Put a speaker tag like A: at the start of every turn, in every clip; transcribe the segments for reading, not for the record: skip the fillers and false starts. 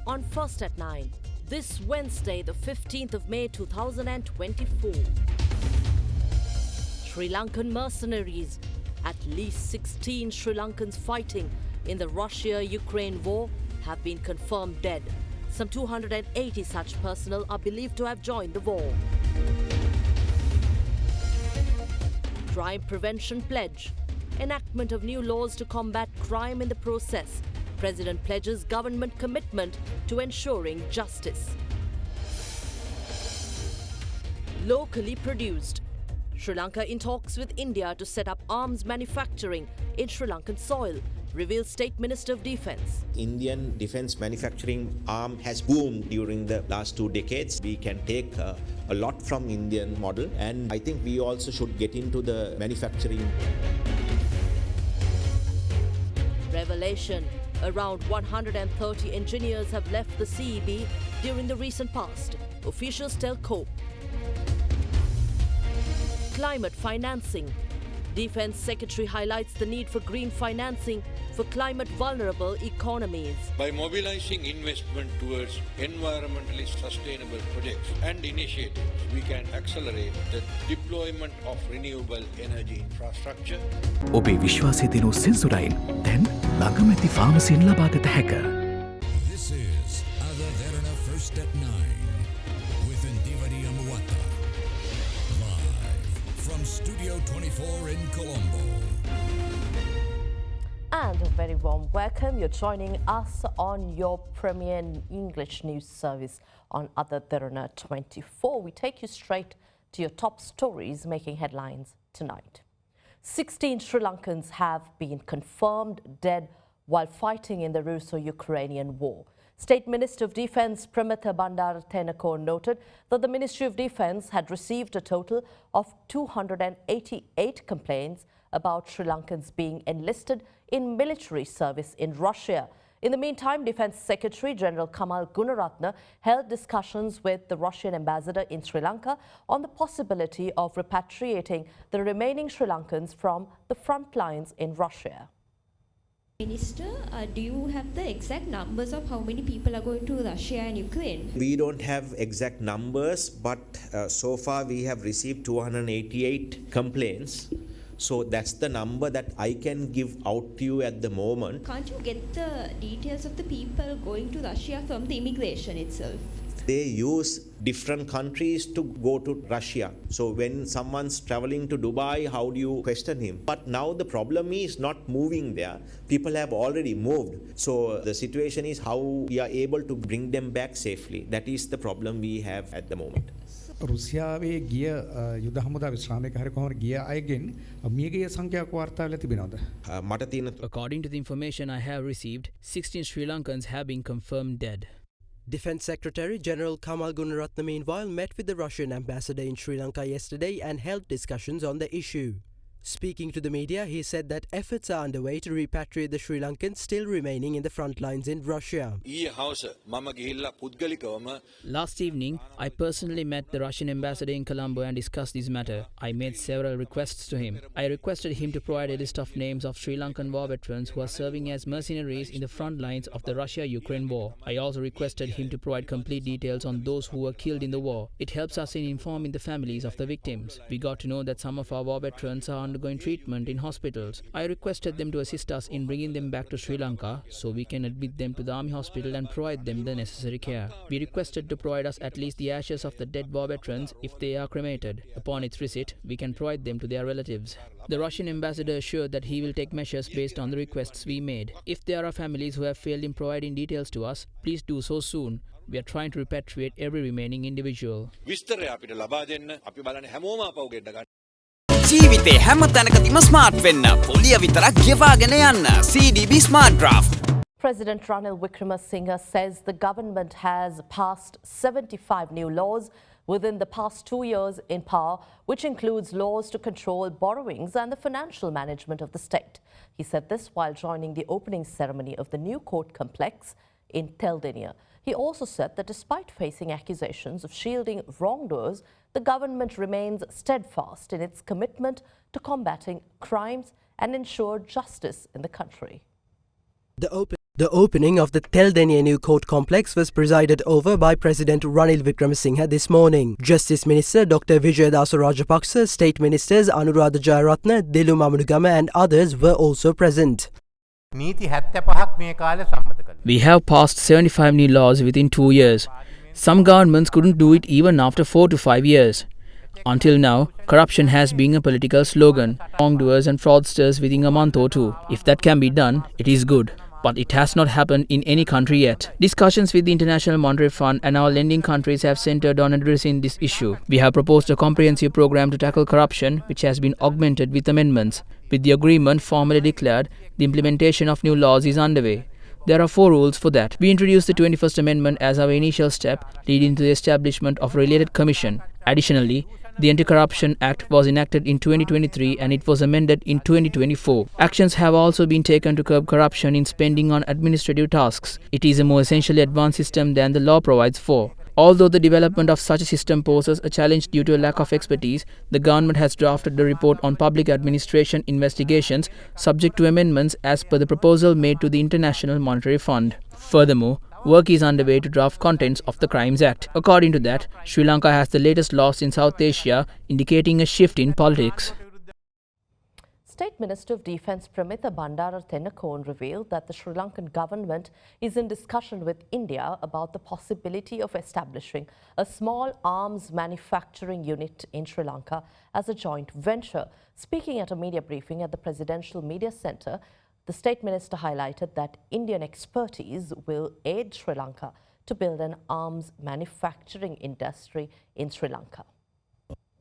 A: on First at 9, this Wednesday, the 15th of May 2024. Sri Lankan mercenaries. At least 16 Sri Lankans fighting in the Russia-Ukraine war have been confirmed dead. Some 280 such personnel are believed to have joined the war. Crime Prevention Pledge. Enactment of new laws to combat crime in the process. President pledges government commitment to ensuring justice. Locally produced. Sri Lanka in talks with India to set up arms manufacturing in Sri Lankan soil, reveals State Minister of Defence.
B: Indian defence manufacturing arm has boomed during the last 2 decades. We can take a lot from Indian model, and I think we also should get into the manufacturing.
A: Revelation. Around 130 engineers have left the CEB during the recent past. Officials tell COPE. Climate financing. Defence Secretary highlights the need for green financing for climate-vulnerable economies.
C: By mobilizing investment towards environmentally sustainable projects and initiatives, we can accelerate the deployment of renewable energy infrastructure.
D: ඔබේ විශ්වාසය දෙනු සෙන්සුරයින් දැන් ළඟමැති ෆාමසියෙන් ලබාගත හැක.
E: This is Ada Derana First at 9 with Indivadi Amuata. Live from Studio 24 in Colombo.
A: And a very warm welcome. You're joining us on your premier English news service on Ada Derana 24. We take you straight to your top stories making headlines tonight. 16 Sri Lankans have been confirmed dead while fighting in the Russo-Ukrainian war. State Minister of Defence Pramitha Bandartenako noted that the Ministry of Defence had received a total of 288 complaints about Sri Lankans being enlisted in military service in Russia. In the meantime, Defence Secretary General Kamal Gunaratne held discussions with the Russian ambassador in Sri Lanka on the possibility of repatriating the remaining Sri Lankans from the front lines in Russia.
F: Minister, do you have the exact numbers of how many people are going to Russia and Ukraine?
B: We don't have exact numbers, but so far we have received 288 complaints. So that's the number that I can give out to you at the moment.
F: Can't you get the details of the people going to Russia from the immigration itself?
B: They use different countries to go to Russia. So when someone's traveling to Dubai, how do you question him? But now the problem is not moving there. People have already moved. So the situation is how we are able to bring them back safely. That is the problem we have at the moment.
G: රුසියාවේ ගිය යුද හමුදා විශ්‍රාමික හරි කොහොමද ගිය අයගෙන් මියගිය සංඛ්‍යාවක් වාර්තා වෙලා තිබෙනවද?
B: මට තියෙන
H: According to the information I have received, 16 Sri Lankans have been confirmed dead.
I: Defence Secretary General Kamal Gunaratne meanwhile met with the Russian ambassador in Sri Lanka yesterday and held discussions on the issue. Speaking to the media, he said that efforts are underway to repatriate the Sri Lankans still remaining in the front lines in Russia.
H: Last evening, I personally met the Russian ambassador in Colombo and discussed this matter. I made several requests to him. I requested him to provide a list of names of Sri Lankan war veterans who are serving as mercenaries in the front lines of the Russia-Ukraine war. I also requested him to provide complete details on those who were killed in the war. It helps us in informing the families of the victims. We got to know that some of our war veterans are undergoing treatment in hospitals. I requested them to assist us in bringing them back to Sri Lanka so we can admit them to the army hospital and provide them the necessary care. We requested to provide us at least the ashes of the dead war veterans if they are cremated. Upon its receipt, we can provide them to their relatives. The Russian ambassador assured that he will take measures based on the requests we made. If there are families who have failed in providing details to us, please do so soon. We are trying to repatriate every remaining individual.
J: ජීවිතේ හැම තැනකදීම smart වෙන්න පොලිය විතරක් ගෙවාගෙන යන්න CDB Smart Draft.
A: President Ranil Wickremesinghe says the government has passed 75 new laws within the past 2 years in power, which includes laws to control borrowings and the financial management of the state. He said this while joining the opening ceremony of the new court complex in Teldinia. He also said that despite facing accusations of shielding wrongdoers, the government remains steadfast in its commitment to combating crimes and ensure justice in the country.
I: The opening The opening of the Teldeniya New Court complex was presided over by President Ranil Wickremesinghe this morning. Justice Minister Dr. Vijayadasa Rajapaksa, State Ministers Anuradha Jayaratne, Dilu Mamunugama and others were also present.
H: We have passed 75 new laws within 2 years. Some governments couldn't do it even after 4 to 5 years. Until now, corruption has been a political slogan. Wrongdoers and fraudsters within a month or two. If that can be done, it is good. But it has not happened in any country yet. Discussions with the International Monetary Fund and our lending countries have centered on addressing this issue. We have proposed a comprehensive program to tackle corruption, which has been augmented with amendments. With the agreement formally declared, the implementation of new laws is underway. There are 4 rules for that. We introduced the 21st Amendment as our initial step, leading to the establishment of a related commission. Additionally, the Anti-Corruption Act was enacted in 2023 and it was amended in 2024. Actions have also been taken to curb corruption in spending on administrative tasks. It is a more essentially advanced system than the law provides for. Although the development of such a system poses a challenge due to a lack of expertise, the government has drafted the report on public administration investigations subject to amendments as per the proposal made to the International Monetary Fund. Furthermore, work is underway to draft contents of the Crimes Act. According to that, Sri Lanka has the latest laws in South Asia, indicating a shift in politics.
A: State Minister of Defence Pramitha Bandara Thennakoon revealed that the Sri Lankan government is in discussion with India about the possibility of establishing a small arms manufacturing unit in Sri Lanka as a joint venture. Speaking at a media briefing at the Presidential Media Centre, the State Minister highlighted that Indian expertise will aid Sri Lanka to build an arms manufacturing industry in Sri Lanka.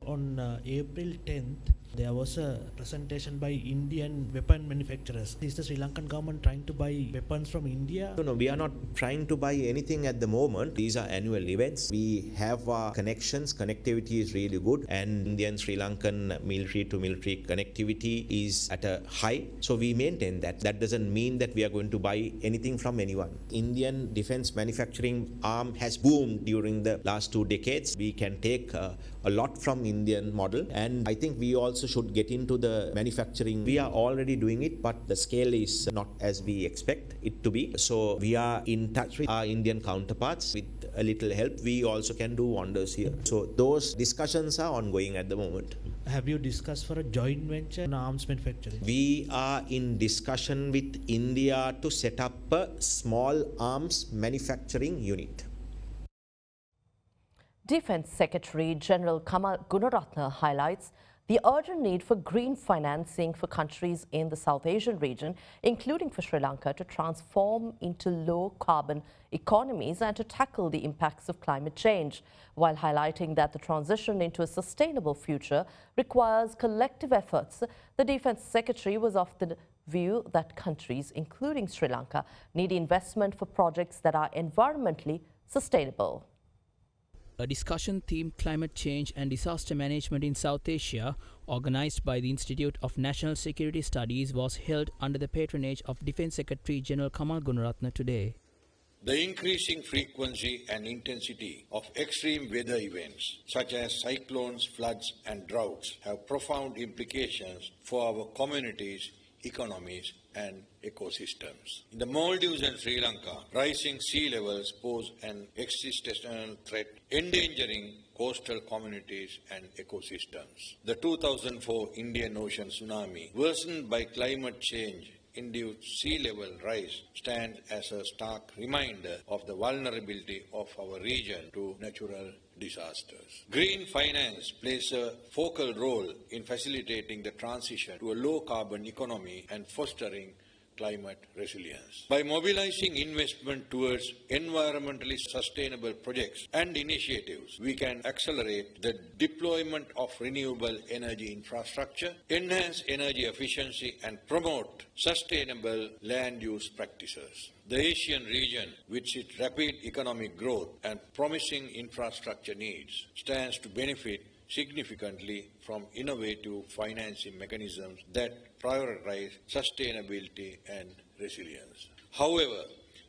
K: On April 10th, there was a presentation by Indian weapon manufacturers. Is the Sri Lankan government trying to buy weapons from India?
B: No, we are not trying to buy anything at the moment. These are annual events. We have connections. Connectivity is really good, and Indian Sri Lankan military to military connectivity is at a high. So we maintain that. That doesn't mean that we are going to buy anything from anyone. Indian defense manufacturing arm has boomed during the last 2 decades. We can take a lot from Indian model, and I think we also should get into the manufacturing. We are already doing it, but the scale is not as we expect it to be. So we are in touch with our Indian counterparts. With a little help, we also can do wonders here. So those discussions are ongoing at the moment.
K: Have you discussed for a joint venture in arms manufacturing?
B: We are in discussion with India to set up a small arms manufacturing unit.
A: Defence Secretary General Kamal Gunaratne highlights the urgent need for green financing for countries in the South Asian region, including for Sri Lanka, to transform into low-carbon economies and to tackle the impacts of climate change, while highlighting that the transition into a sustainable future requires collective efforts. The Defence Secretary was of the view that countries, including Sri Lanka, need investment for projects that are environmentally sustainable.
H: A discussion themed climate change and disaster management in South Asia, organized by the Institute of National Security Studies, was held under the patronage of Defence Secretary General Kamal Gunaratne today.
C: The increasing frequency and intensity of extreme weather events, such as cyclones, floods and droughts, have profound implications for our communities, economies and ecosystems. In the Maldives and Sri Lanka, rising sea levels pose an existential threat, endangering coastal communities and ecosystems. The 2004 Indian Ocean tsunami, worsened by climate change induced sea level rise, stands as a stark reminder of the vulnerability of our region to natural disasters. Green finance plays a focal role in facilitating the transition to a low-carbon economy and fostering climate resilience. By mobilizing investment towards environmentally sustainable projects and initiatives, we can accelerate the deployment of renewable energy infrastructure, enhance energy efficiency, and promote sustainable land use practices. The Asian region, with its rapid economic growth and promising infrastructure needs, stands to benefit significantly from innovative financing mechanisms that prioritize sustainability and resilience. However,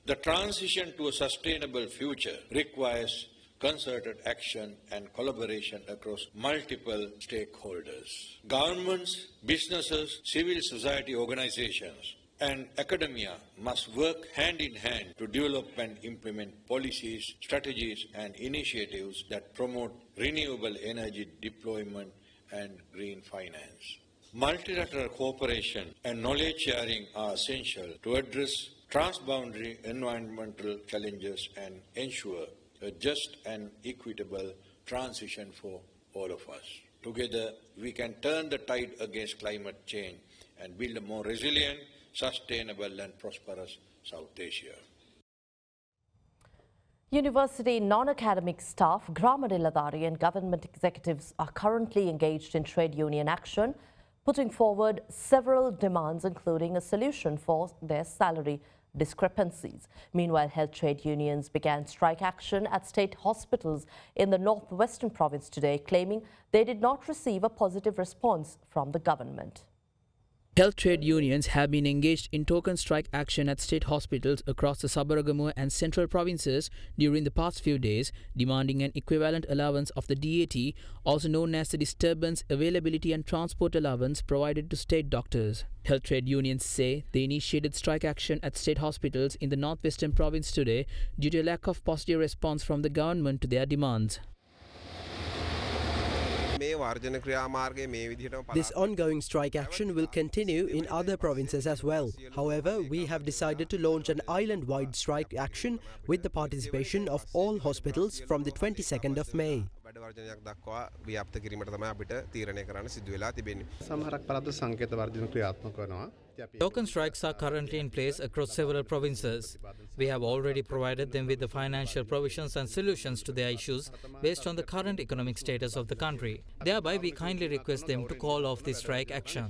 C: the transition to a sustainable future requires concerted action and collaboration across multiple stakeholders. Governments, businesses, civil society organizations, And academia must work hand in hand to develop and implement policies, strategies and initiatives that promote renewable energy deployment and green finance. Multilateral cooperation and knowledge sharing are essential to address transboundary environmental challenges and ensure a just and equitable transition for all of us. Together, we can turn the tide against climate change and build a more resilient, sustainable and prosperous South Asia.
A: University non-academic staff, Grama Niladhari and government executives are currently engaged in trade union action, putting forward several demands including a solution for their salary discrepancies. Meanwhile, health trade unions began strike action at state hospitals in the northwestern province today, claiming they did not receive a positive response from the government.
H: Health trade unions have been engaged in token strike action at state hospitals across the Sabaragamuwa and central provinces during the past few days, demanding an equivalent allowance of the DAT, also known as the Disturbance, Availability and Transport Allowance provided to state doctors. Health trade unions say they initiated strike action at state hospitals in the northwestern province today due to a lack of positive response from the government to their demands.
I: This ongoing strike action will continue in other provinces as well. However, we have decided to launch an island-wide strike action with the participation of all hospitals from the 22nd of May.
L: Token strikes are currently in place across several provinces. We have already provided them with the financial provisions and solutions to their issues based on the current economic status of the country. Thereby, we kindly request them to call off this strike action.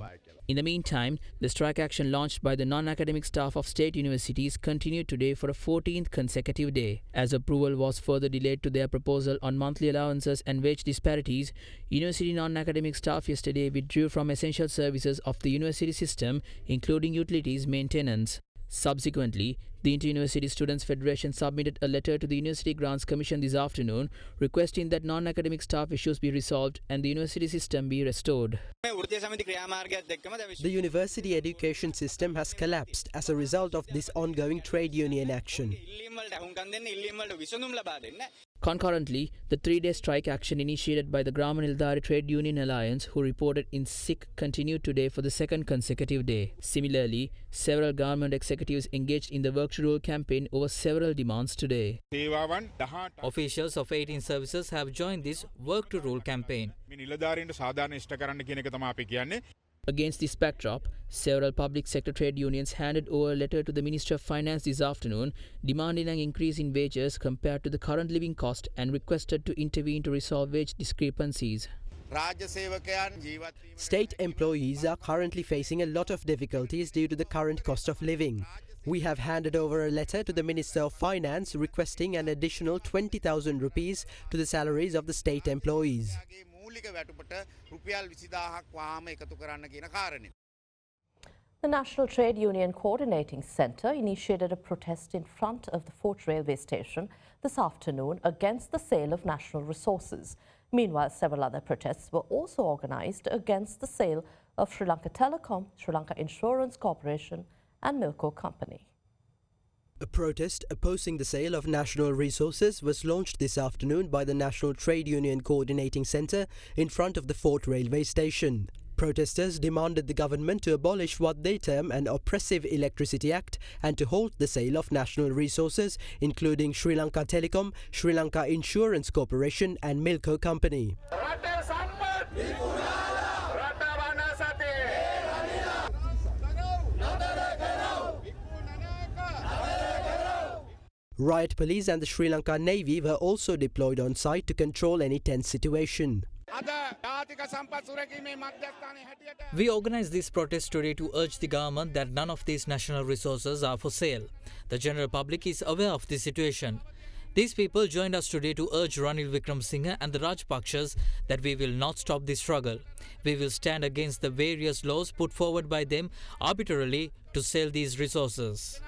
H: In the meantime, the strike action launched by the non-academic staff of state universities continued today for a 14th consecutive day. As approval was further delayed to their proposal on monthly allowances and wage disparities, university non-academic staff yesterday withdrew from essential services of the university system, including utilities maintenance. Subsequently, the Inter-University Students' Federation submitted a letter to the University Grants Commission this afternoon requesting that non-academic staff issues be resolved and the university system be restored.
I: The university education system has collapsed as a result of this ongoing trade union action.
H: Concurrently, the three-day strike action initiated by the Grama Niladhari Trade Union Alliance, who reported in sick, continued today for the second consecutive day. Similarly, several government executives engaged in the Work to Rule campaign over several demands today.
L: Officials of 18 services have joined this Work to Rule campaign.
H: Against this backdrop, several public sector trade unions handed over a letter to the Minister of Finance this afternoon demanding an increase in wages compared to the current living cost and requested to intervene to resolve wage discrepancies.
I: State employees are currently facing a lot of difficulties due to the current cost of living. We have handed over a letter to the Minister of Finance requesting an additional 20,000 rupees to the salaries of the state employees.
A: The National Trade Union Coordinating Centre initiated a protest in front of the Fort Railway Station this afternoon against the sale of national resources. Meanwhile, several other protests were also organised against the sale of Sri Lanka Telecom, Sri Lanka Insurance Corporation and Milko Company.
I: A protest opposing the sale of national resources was launched this afternoon by the National Trade Union Coordinating Centre in front of the Fort Railway Station. Protesters demanded the government to abolish what they term an oppressive Electricity Act and to halt the sale of national resources, including Sri Lanka Telecom, Sri Lanka Insurance Corporation and Milko Company. Riot police and the Sri Lanka Navy were also deployed on site to control any tense situation.
L: We organized this protest today to urge the government that none of these national resources are for sale. The general public is aware of this situation. These people joined us today to urge Ranil Wickremesinghe and the Rajpakshas that we will not stop this struggle. We will stand against the various laws put forward by them arbitrarily to sell these resources.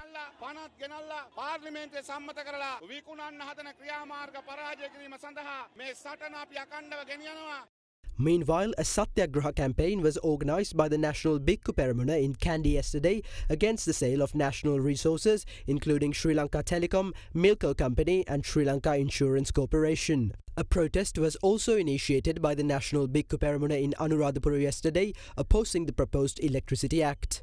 M: පාර්ලිමේන්තුවේ සම්මත කරලා විකුණන්න හදන ක්‍රියාමාර්ග පරාජය කිරීම සඳහා මේ සටන අපි අඛණ්ඩව ගෙනියනවා.
I: Meanwhile, a Satyagraha campaign was organised by the National Bhikkhu Peramuna in Kandy yesterday against the sale of national resources, including Sri Lanka Telecom, Milco Company and Sri Lanka Insurance Corporation. A protest was also initiated by the National Bhikkhu Peramuna in Anuradhapura yesterday, opposing the proposed Electricity Act.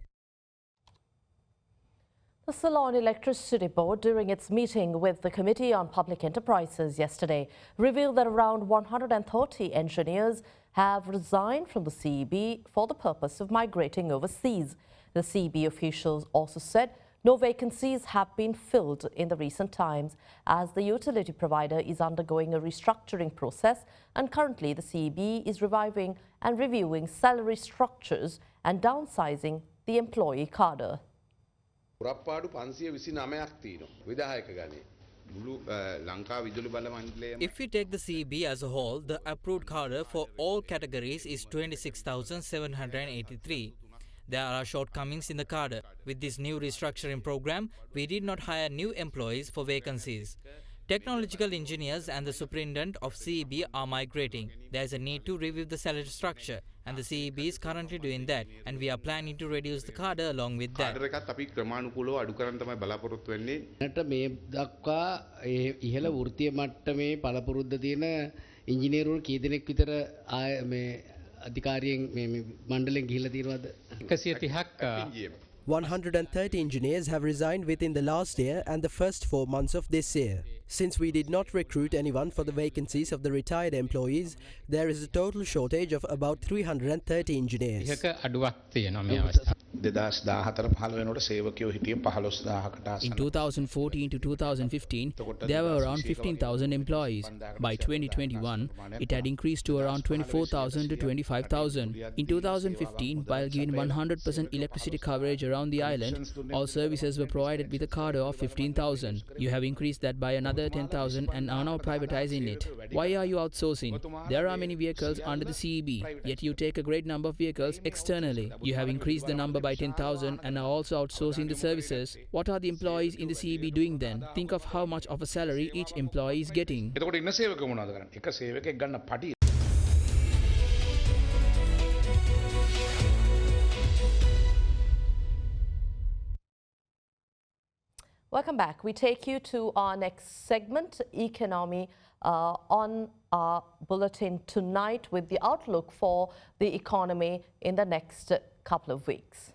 A: The Ceylon Electricity Board, during its meeting with the Committee on Public Enterprises yesterday, revealed that around 130 engineers have resigned from the CEB for the purpose of migrating overseas. The CEB officials also said no vacancies have been filled in the recent times as the utility provider is undergoing a restructuring process, and currently the CEB is reviving and reviewing salary structures and downsizing the employee cadre.
L: If we take the CEB as a whole, the approved cadre for all categories is 26,783. There are shortcomings in the cadre. With this new restructuring program, we did not hire new employees for vacancies. Technological engineers and the superintendent of CEB are migrating. There is a need to review the salary structure, and the CEB is currently doing that, and we are planning to reduce the cadre along with that.
M: අධිකාරියෙන් මේ මණ්ඩලෙන් ගිහිල්ලා තියෙනවද 130ක්
I: 130 engineers have resigned within the last year and the first 4 months of this year. Since we did not recruit anyone for the vacancies of the retired employees, there is a total shortage of about 330 engineers.
M: ඒක අඩුවක් තියෙනවා මේ අවස්ථාවේ 2014-15 වෙනකොට සේවකයෝ හිටියේ 15000කට
H: In 2014 to 2015, there were around 15,000 employees. By 2021, it had increased to around 24,000 to 25,000. In 2015, while giving 100% electricity coverage around the island, all services were provided with a cadre of 15,000. You have increased that by another 10,000 and are now privatizing it. Why are you outsourcing? There are many vehicles under the CEB, yet you take a great number of vehicles externally. You have increased the number by 10,000 and are also outsourcing the services. What are the employees in the CEB doing then? Think of how much of a salary each employee is getting.
M: එතකොට ඉන්න සේවකයෝ මොනවද කරන්නේ? එක සේවකයෙක් ගන්න පටි
A: Welcome back. We take you to our next segment, Economy, on our bulletin tonight with the outlook for the economy in the next couple of weeks.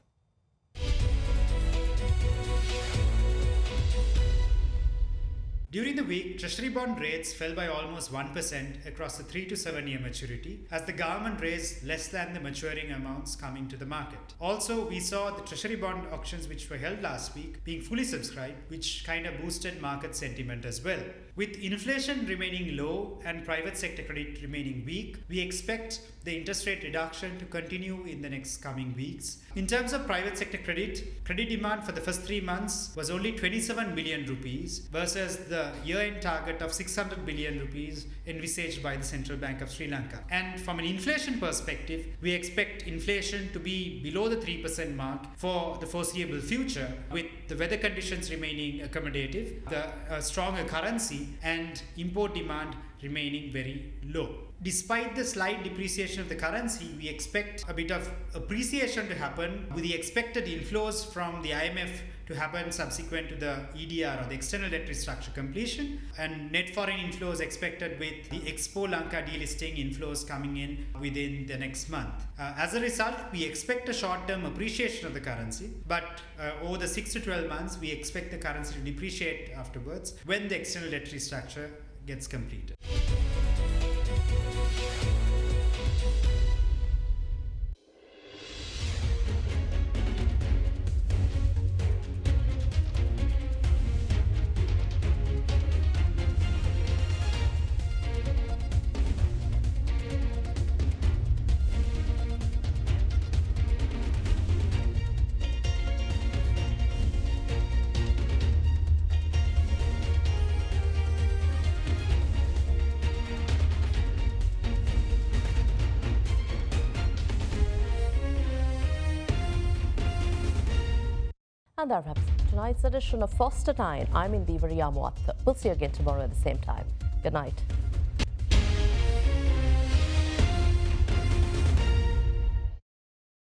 N: During the week, Treasury bond rates fell by almost 1% across the 3 to 7 year maturity as the government raised less than the maturing amounts coming to the market. Also, we saw the Treasury bond auctions which were held last week being fully subscribed, which kind of boosted market sentiment as well. With inflation remaining low and private sector credit remaining weak, we expect the interest rate reduction to continue in the next coming weeks. In terms of private sector credit demand for the first 3 months was only 27 billion rupees versus the year-end target of 600 billion rupees envisaged by the Central Bank of Sri Lanka. And from an inflation perspective, we expect inflation to be below the 3% mark for the foreseeable future, with the weather conditions remaining accommodative, the stronger currency and import demand remaining very low. Despite the slight depreciation of the currency, we expect a bit of appreciation to happen with the expected inflows from the IMF to happen subsequent to the EDR or the external debt restructure completion, and net foreign inflows expected with the Expo Lanka delisting inflows coming in within the next month. As a result, we expect a short-term appreciation of the currency, but over the 6 to 12 months, we expect the currency to depreciate afterwards when the external debt restructure gets completed.
A: And that wraps up tonight's edition of Foster 9. I'm Indivariya Muatta. We'll see you again tomorrow at the same time. Good night.